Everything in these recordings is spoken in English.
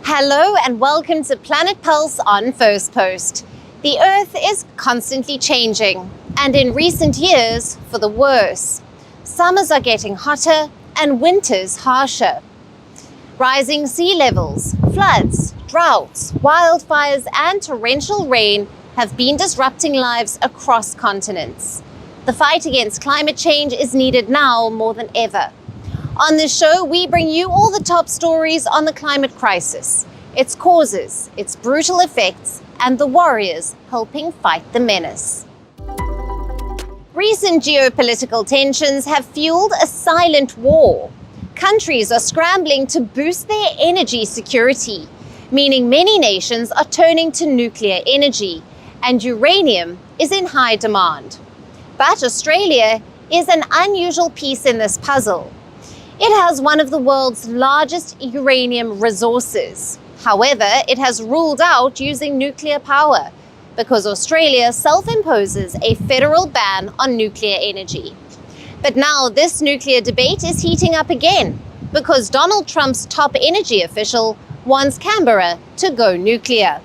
Hello and welcome to Planet Pulse on Firstpost. The Earth is constantly changing, and in recent years, for the worse. Summers are getting hotter and winters harsher. Rising sea levels, floods, droughts, wildfires, and torrential rain have been disrupting lives across continents. The fight against climate change is needed now more than ever. On this show, we bring you all the top stories on the climate crisis, its causes, its brutal effects, and the warriors helping fight the menace. Recent geopolitical tensions have fueled a silent war. Countries are scrambling to boost their energy security, meaning many nations are turning to nuclear energy, and uranium is in high demand. But Australia is an unusual piece in this puzzle. It has one of the world's largest uranium resources. However, it has ruled out using nuclear power because Australia self-imposes a federal ban on nuclear energy. But now this nuclear debate is heating up again because Donald Trump's top energy official wants Canberra to go nuclear.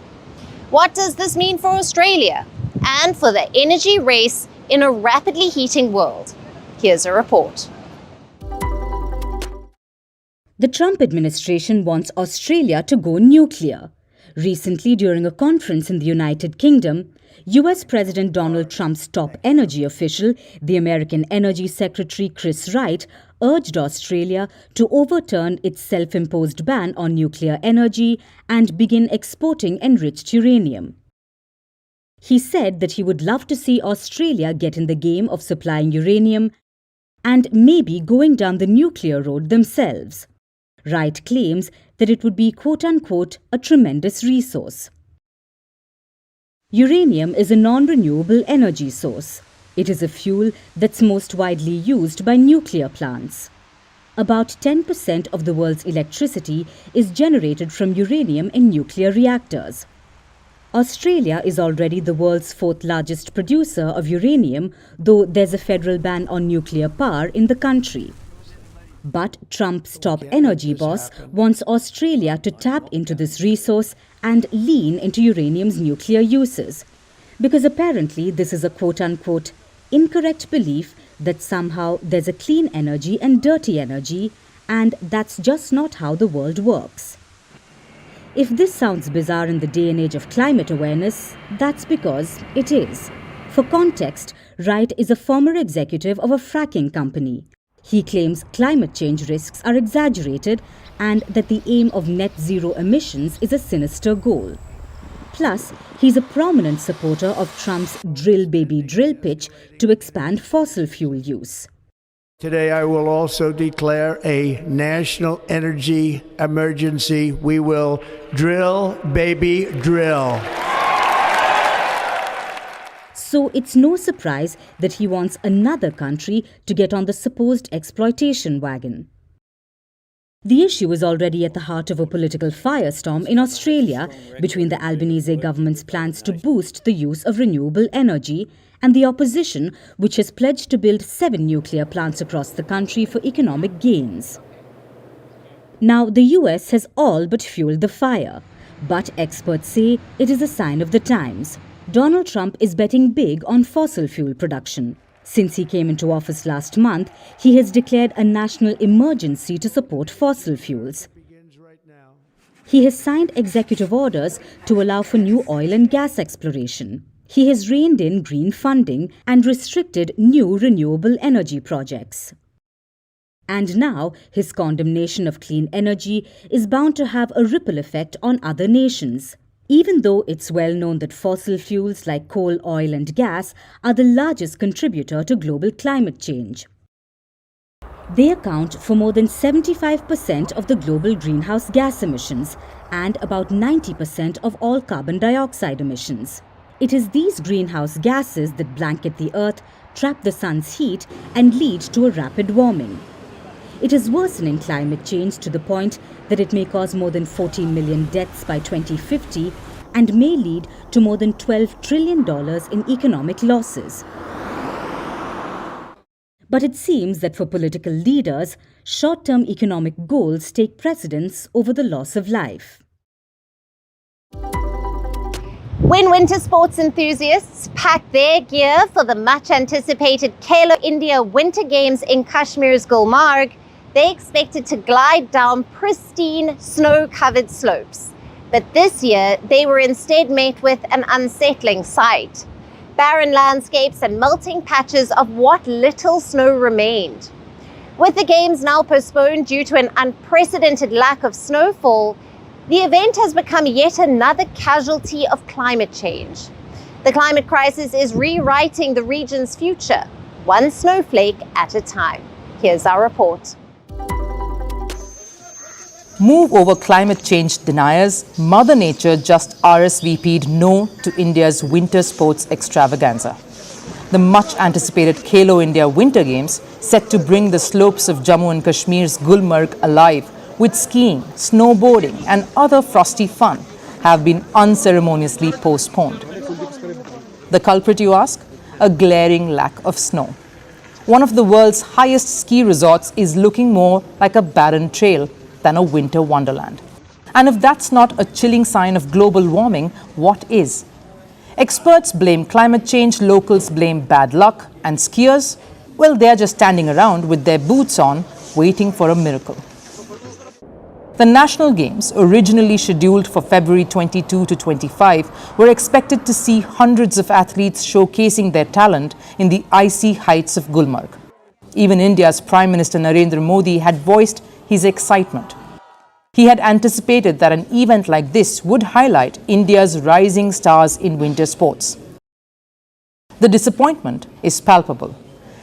What does this mean for Australia and for the energy race in a rapidly heating world? Here's a report. The Trump administration wants Australia to go nuclear. Recently, during a conference in the United Kingdom, US President Donald Trump's top energy official, the American Energy Secretary Chris Wright, urged Australia to overturn its self-imposed ban on nuclear energy and begin exporting enriched uranium. He said that he would love to see Australia get in the game of supplying uranium and maybe going down the nuclear road themselves. Wright claims that it would be quote-unquote a tremendous resource. Uranium is a non-renewable energy source. It is a fuel that's most widely used by nuclear plants. About 10% of the world's electricity is generated from uranium in nuclear reactors. Australia is already the world's fourth largest producer of uranium, though there's a federal ban on nuclear power in the country. But Trump's top energy boss wants Australia to tap into this resource and lean into uranium's nuclear uses, because apparently this is a quote-unquote incorrect belief that somehow there's a clean energy and dirty energy, and that's just not how the world works. If this sounds bizarre in the day and age of climate awareness, that's because it is. For context, Wright is a former executive of a fracking company. He claims climate change risks are exaggerated and that the aim of net zero emissions is a sinister goal. Plus, he's a prominent supporter of Trump's drill baby drill pitch to expand fossil fuel use. Today I will also declare a national energy emergency. We will drill baby drill. So it's no surprise that he wants another country to get on the supposed exploitation wagon. The issue is already at the heart of a political firestorm in Australia between the Albanese government's plans to boost the use of renewable energy and the opposition, which has pledged to build 7 nuclear plants across the country for economic gains. Now, the US has all but fueled the fire, but experts say it is a sign of the times. Donald Trump is betting big on fossil fuel production. Since he came into office last month, he has declared a national emergency to support fossil fuels. He has signed executive orders to allow for new oil and gas exploration. He has reined in green funding and restricted new renewable energy projects. And now, his condemnation of clean energy is bound to have a ripple effect on other nations. Even though it's well known that fossil fuels like coal, oil and gas are the largest contributor to global climate change. They account for more than 75% of the global greenhouse gas emissions and about 90% of all carbon dioxide emissions. It is these greenhouse gases that blanket the earth, trap the sun's heat and lead to a rapid warming. It is worsening climate change to the point that it may cause more than 14 million deaths by 2050 and may lead to more than $12 trillion in economic losses. But it seems that for political leaders, short-term economic goals take precedence over the loss of life. When winter sports enthusiasts pack their gear for the much-anticipated Khelo India Winter Games in Kashmir's Gulmarg, they expected to glide down pristine, snow-covered slopes. But this year, they were instead met with an unsettling sight: barren landscapes and melting patches of what little snow remained. With the Games now postponed due to an unprecedented lack of snowfall, the event has become yet another casualty of climate change. The climate crisis is rewriting the region's future, one snowflake at a time. Here's our report. Move over climate change deniers, Mother Nature just RSVP'd no to India's winter sports extravaganza. The much-anticipated Khelo India Winter Games, set to bring the slopes of Jammu and Kashmir's Gulmarg alive with skiing, snowboarding and other frosty fun, have been unceremoniously postponed. The culprit, you ask? A glaring lack of snow. One of the world's highest ski resorts is looking more like a barren trail than a winter wonderland. And if that's not a chilling sign of global warming, what is? Experts blame climate change, locals blame bad luck, and skiers, well, they're just standing around with their boots on, waiting for a miracle. The National Games, originally scheduled for February 22 to 25, were expected to see hundreds of athletes showcasing their talent in the icy heights of Gulmarg. Even India's Prime Minister Narendra Modi had voiced his excitement. He had anticipated that an event like this would highlight India's rising stars in winter sports. The disappointment is palpable,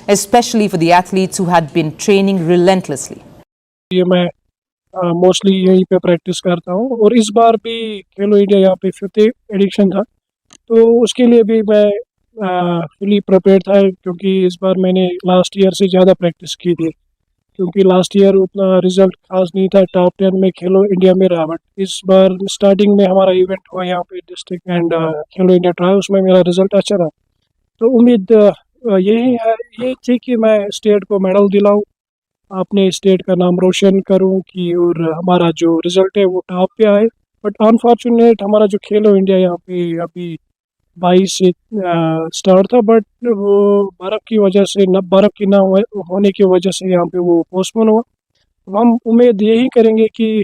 especially for the athletes who had been training relentlessly. मैं mostly यहीं पे practice करता हूँ और इस बार भी खेलो India यहाँ पे 5th एडिशन था, तो उसके लिए भी मैं फुली प्रिपेयर्ड था, क्योंकि इस बार मैंने लास्ट ईयर से ज़्यादा प्रैक्टिस की थी, क्योंकि लास्ट ईयर उतना रिजल्ट खास नहीं था, टॉप 10 में खेलो इंडिया में रहा। बट इस बार स्टार्टिंग में हमारा इवेंट हुआ यहाँ पे district and Khelo India trial, उसमें मेरा रिजल्ट अच्छा रहा। तो उम्मीद यही है, ये थी कि मैं स्टेट को मेडल दिलाऊँ, अपने स्टेट का नाम रोशन करूं कि और हमारा जो रिजल्ट है वो टॉप पे आए। बट अनफॉर्चुनेट हमारा जो खेलो इंडिया यहाँ पे अभी 22 से स्टार्ट था, बट वो बर्फ़ की वजह से बर्फ़ की ना होने की वजह से यहाँ पे वो पोस्टपोन हुआ। हम उम्मीद यही करेंगे कि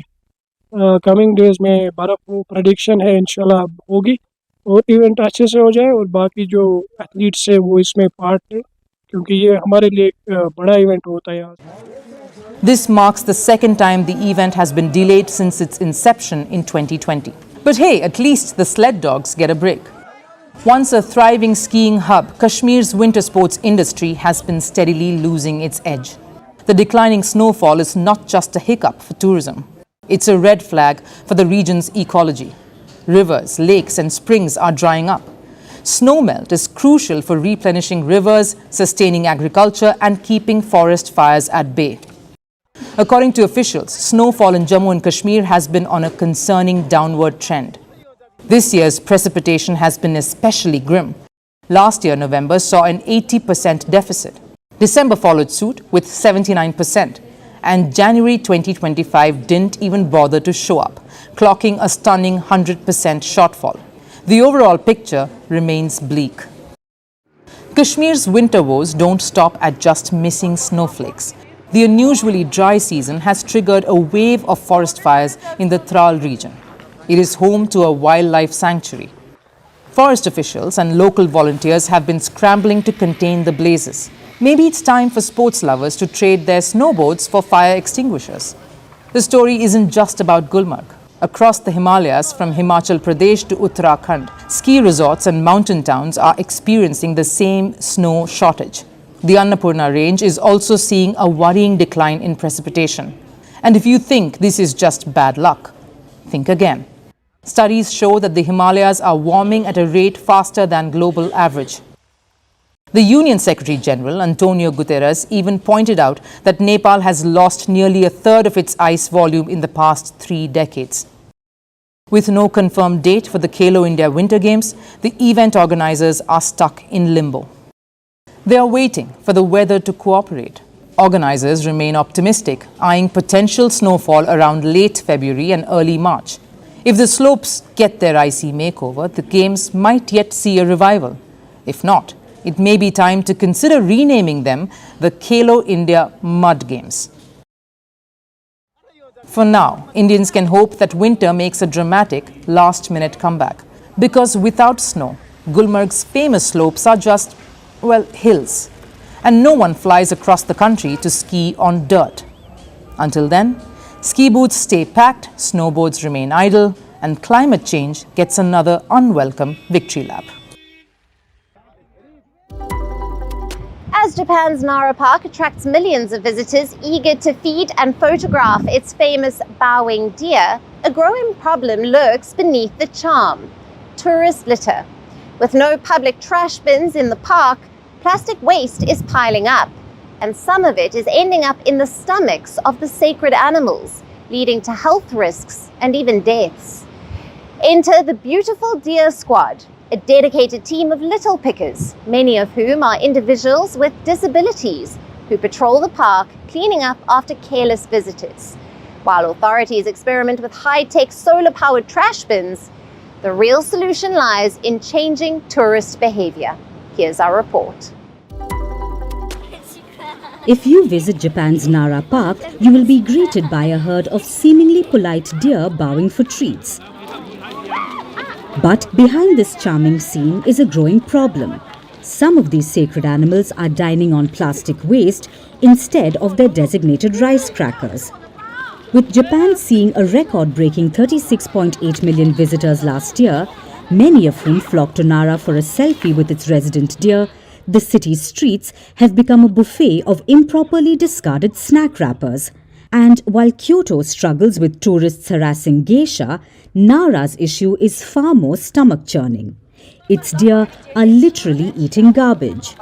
कमिंग डेज में बर्फ़ वो प्रेडिक्शन है इंशाल्लाह होगी और इवेंट अच्छे से हो जाए और बाकी जो एथलीट्स है वो इसमें पार्ट लें, क्योंकि ये हमारे लिए एक बड़ा इवेंट होता है यहाँ। This marks the second time the event has been delayed since its inception in 2020. But hey, at least the sled dogs get a break. Once a thriving skiing hub, Kashmir's winter sports industry has been steadily losing its edge. The declining snowfall is not just a hiccup for tourism. It's a red flag for the region's ecology. Rivers, lakes and springs are drying up. Snowmelt is crucial for replenishing rivers, sustaining agriculture and keeping forest fires at bay. According to officials, snowfall in Jammu and Kashmir has been on a concerning downward trend. This year's precipitation has been especially grim. Last year, November saw an 80% deficit. December followed suit with 79%. And January 2025 didn't even bother to show up, clocking a stunning 100% shortfall. The overall picture remains bleak. Kashmir's winter woes don't stop at just missing snowflakes. The unusually dry season has triggered a wave of forest fires in the Tral region. It is home to a wildlife sanctuary. Forest officials and local volunteers have been scrambling to contain the blazes. Maybe it's time for sports lovers to trade their snowboards for fire extinguishers. The story isn't just about Gulmarg. Across the Himalayas, from Himachal Pradesh to Uttarakhand, ski resorts and mountain towns are experiencing the same snow shortage. The Annapurna range is also seeing a worrying decline in precipitation. And if you think this is just bad luck, think again. Studies show that the Himalayas are warming at a rate faster than global average. The UN Secretary General, Antonio Guterres, even pointed out that Nepal has lost nearly a third of its ice volume in the past 3 decades. With no confirmed date for the Khelo India Winter Games, the event organizers are stuck in limbo. They are waiting for the weather to cooperate. Organizers remain optimistic, eyeing potential snowfall around late February and early March. If the slopes get their icy makeover, the Games might yet see a revival. If not, it may be time to consider renaming them the Khelo India Mud Games. For now, Indians can hope that winter makes a dramatic last-minute comeback. Because without snow, Gulmarg's famous slopes are just, well, hills. And no one flies across the country to ski on dirt. Until then, ski booths stay packed, snowboards remain idle, and climate change gets another unwelcome victory lap. As Japan's Nara Park attracts millions of visitors eager to feed and photograph its famous bowing deer, a growing problem lurks beneath the charm: tourist litter. With no public trash bins in the park, plastic waste is piling up, and some of it is ending up in the stomachs of the sacred animals, leading to health risks and even deaths. Enter the beautiful Deer Squad, a dedicated team of little pickers, many of whom are individuals with disabilities who patrol the park, cleaning up after careless visitors. While authorities experiment with high-tech solar-powered trash bins, the real solution lies in changing tourist behavior. Here's our report. If you visit Japan's Nara Park, you will be greeted by a herd of seemingly polite deer bowing for treats. But behind this charming scene is a growing problem. Some of these sacred animals are dining on plastic waste instead of their designated rice crackers. With Japan seeing a record-breaking 36.8 million visitors last year, many of whom flocked to Nara for a selfie with its resident deer, the city's streets have become a buffet of improperly discarded snack wrappers. And while Kyoto struggles with tourists harassing geisha, Nara's issue is far more stomach-churning. Its deer are literally eating garbage.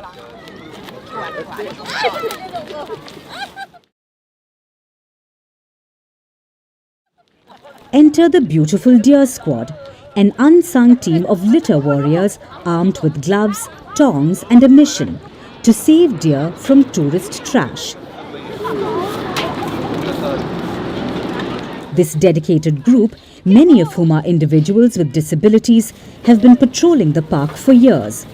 Enter the beautiful Deer Squad, an unsung team of litter warriors armed with gloves, tongs and a mission to save deer from tourist trash. This dedicated group, many of whom are individuals with disabilities, have been patrolling the park for years.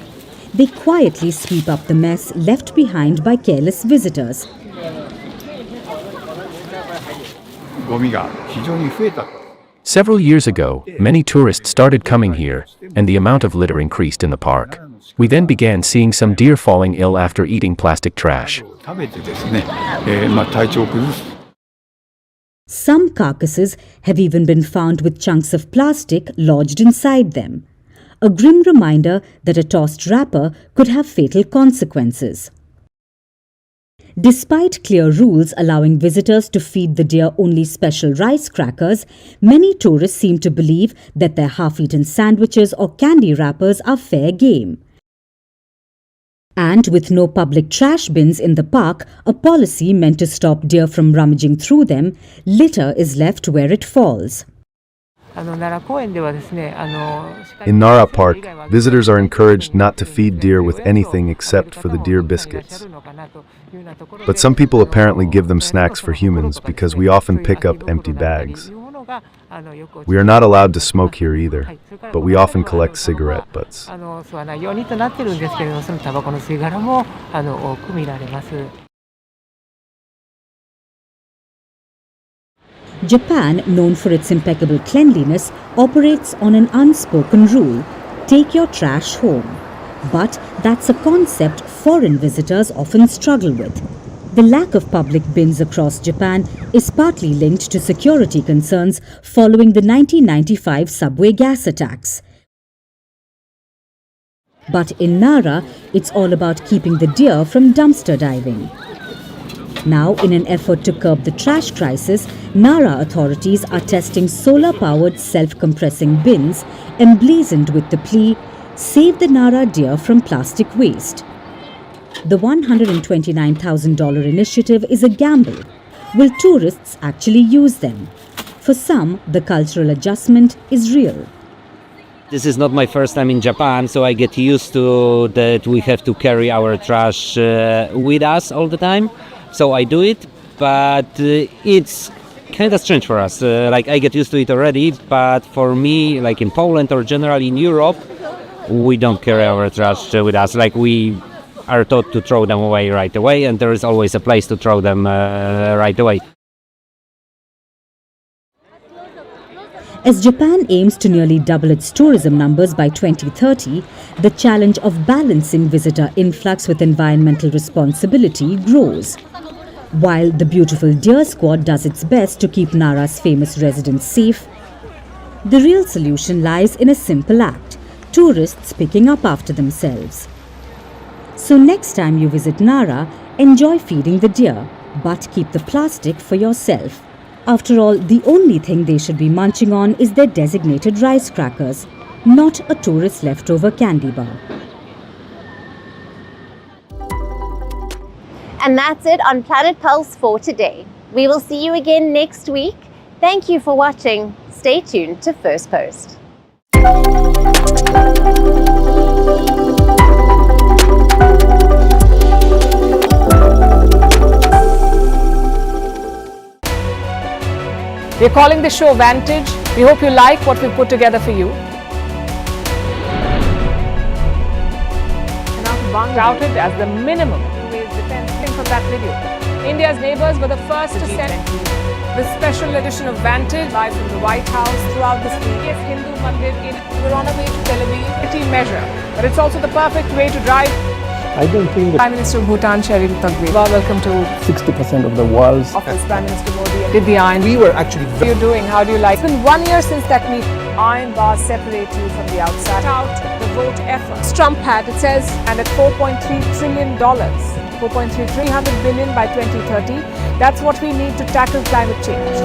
They quietly sweep up the mess left behind by careless visitors. Several years ago, many tourists started coming here, and the amount of litter increased in the park. We then began seeing some deer falling ill after eating plastic trash. Some carcasses have even been found with chunks of plastic lodged inside them. A grim reminder that a tossed wrapper could have fatal consequences. Despite clear rules allowing visitors to feed the deer only special rice crackers, many tourists seem to believe that their half-eaten sandwiches or candy wrappers are fair game. And with no public trash bins in the park, a policy meant to stop deer from rummaging through them, litter is left where it falls. In Nara Park, visitors are encouraged not to feed deer with anything except for the deer biscuits. But some people apparently give them snacks for humans because we often pick up empty bags. We are not allowed to smoke here either, but we often collect cigarette butts. Japan, known for its impeccable cleanliness, operates on an unspoken rule: take your trash home. But that's a concept foreign visitors often struggle with. The lack of public bins across Japan is partly linked to security concerns following the 1995 subway gas attacks. But in Nara, it's all about keeping the deer from dumpster diving. Now, in an effort to curb the trash crisis, Nara authorities are testing solar-powered self-compressing bins emblazoned with the plea, "Save the Nara deer from plastic waste." The $129,000 initiative is a gamble. Will tourists actually use them? For some, the cultural adjustment is real. This is not my first time in Japan, so I get used to that we have to carry our trash with us all the time. So I do it, but it's kind of strange for us. Like I get used to it already, but for me, like in Poland or generally in Europe, we don't carry our trash with us. Like we are taught to throw them away right away, and there is always a place to throw them right away. As Japan aims to nearly double its tourism numbers by 2030, the challenge of balancing visitor influx with environmental responsibility grows. While the beautiful Deer Squad does its best to keep Nara's famous residents safe, the real solution lies in a simple act: tourists picking up after themselves. So next time you visit Nara, enjoy feeding the deer, but keep the plastic for yourself. After all, the only thing they should be munching on is their designated rice crackers, not a tourist leftover candy bar. And that's it on Planet Pulse for today. We will see you again next week. Thank you for watching. Stay tuned to Firstpost. We're calling the show Vantage. We hope you like what we put together for you. Touted as the minimum two-ways defense from that video. India's neighbors were the first to send the special edition of Vantage live from the White House throughout this week. Hindu Mandir in we're on our way to Tel Aviv. Measure, but it's also the perfect way to drive. I don't think that Prime Minister of Bhutan, Sherin Tagwe. Welcome to 60% of the world's office, Prime Minister Modi. Divya, we were actually how are you doing? How do you like? It's been 1 year since that meeting. Iron bars separate you from the outside. Out the vote efforts. Trump had, it says, and at $4.3 trillion, 300 billion by 2030. That's what we need to tackle climate change.